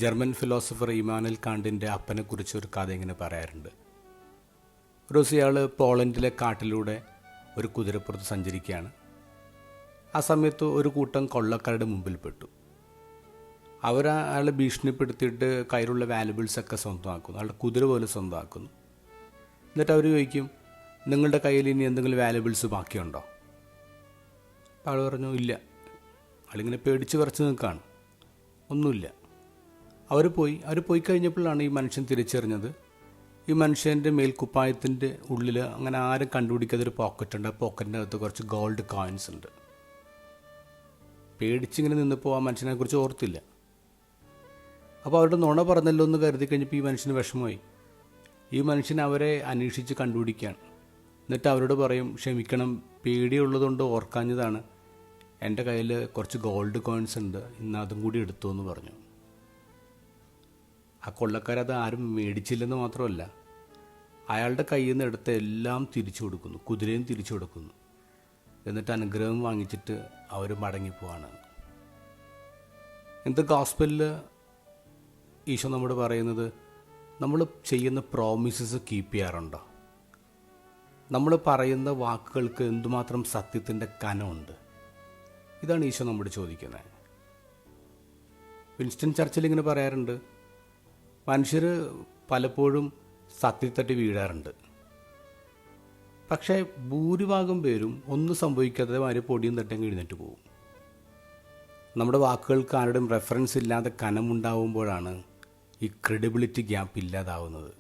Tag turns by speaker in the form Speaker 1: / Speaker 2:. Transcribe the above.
Speaker 1: German philosopher ഇമാനുൽ കാണ്ടിൻ്റെ അപ്പനെക്കുറിച്ച് ഒരു കഥ ഇങ്ങനെ പറയാറുണ്ട്. ഒരു ദിവസം ഇയാൾ പോളണ്ടിലെ കാട്ടിലൂടെ ഒരു കുതിരപ്പുറത്ത് സഞ്ചരിക്കുകയാണ്. ആ സമയത്ത് ഒരു കൂട്ടം കൊള്ളക്കാരുടെ മുമ്പിൽപ്പെട്ടു. അയാളെ ഭീഷണിപ്പെടുത്തിയിട്ട് കയ്യിലുള്ള വാല്യുബിൾസൊക്കെ സ്വന്തമാക്കുന്നു, അയാളുടെ കുതിര പോലെ സ്വന്തമാക്കുന്നു. എന്നിട്ട് അവർ ചോദിക്കും, നിങ്ങളുടെ കയ്യിൽ ഇനി എന്തെങ്കിലും വാല്യുബിൾസ് ബാക്കിയുണ്ടോ? ആൾ പറഞ്ഞു, ഇല്ല. ആളിങ്ങനെ പേടിച്ച് വിറച്ച് നിൽക്കുകയാണ്, ഒന്നുമില്ല. അവർ പോയി കഴിഞ്ഞപ്പോഴാണ് ഈ മനുഷ്യൻ തിരിച്ചറിഞ്ഞത്, ഈ മനുഷ്യൻ്റെ മേൽക്കുപ്പായത്തിൻ്റെ ഉള്ളിൽ അങ്ങനെ ആരും കണ്ടുപിടിക്കാതെ ഒരു പോക്കറ്റുണ്ട്. ആ പോക്കറ്റിൻ്റെ അകത്ത് കുറച്ച് ഗോൾഡ് കോയിൻസ് ഉണ്ട്. പേടിച്ചിങ്ങനെ നിന്നപ്പോൾ ആ മനുഷ്യനെക്കുറിച്ച് ഓർത്തില്ല. അപ്പോൾ അവരുടെ നുണ പറഞ്ഞല്ലോ എന്ന് കരുതി കഴിഞ്ഞപ്പോൾ ഈ മനുഷ്യന് വിഷമമായി. ഈ മനുഷ്യൻ അവരെ അന്വേഷിച്ച് കണ്ടുപിടിക്കുകയാണ്. എന്നിട്ട് അവരോട് പറയും, ക്ഷമിക്കണം, പേടിയുള്ളതുകൊണ്ട് ഓർക്കാഞ്ഞതാണ്, എൻ്റെ കയ്യിൽ കുറച്ച് ഗോൾഡ് കോയിൻസ് ഉണ്ട്, ഇന്ന് അതും കൂടി എടുത്തു എന്ന് പറഞ്ഞു. ആ കൊള്ളക്കാരത് ആരും മേടിച്ചില്ലെന്ന് മാത്രമല്ല, അയാളുടെ കയ്യിൽ നിന്ന് എടുത്ത എല്ലാം തിരിച്ചു കൊടുക്കുന്നു, കുതിരയും തിരിച്ചു കൊടുക്കുന്നു. എന്നിട്ട് അനുഗ്രഹം വാങ്ങിച്ചിട്ട് അവർ മടങ്ങിപ്പോവാണ്. ഇന്നത്തെ ഗോസ്പലിൽ ഈശോ നമ്മോട് പറയുന്നത്, നമ്മൾ ചെയ്യുന്ന പ്രോമിസസ് കീപ്പ് ചെയ്യാറുണ്ടോ? നമ്മൾ പറയുന്ന വാക്കുകൾക്ക് എന്തുമാത്രം സത്യത്തിൻ്റെ കനമുണ്ട്? ഇതാണ് ഈശോ നമ്മോട് ചോദിക്കുന്നത്. വിൻസ്റ്റൺ ചർച്ചിൽ ഇങ്ങനെ പറയാറുണ്ട്, മനുഷ്യർ പലപ്പോഴും സത്യത്തട്ടി വീഴാറുണ്ട്, പക്ഷേ ഭൂരിഭാഗം പേരും ഒന്നും സംഭവിക്കാതെ മാതിരി പൊടിയും തട്ടങ്ങ് എഴുന്നേറ്റ് പോകും. നമ്മുടെ വാക്കുകൾക്ക് ആരുടെയും റെഫറൻസ് ഇല്ലാതെ കനമുണ്ടാവുമ്പോഴാണ് ഈ ക്രെഡിബിലിറ്റി ഗ്യാപ്പ് ഇല്ലാതാവുന്നത്.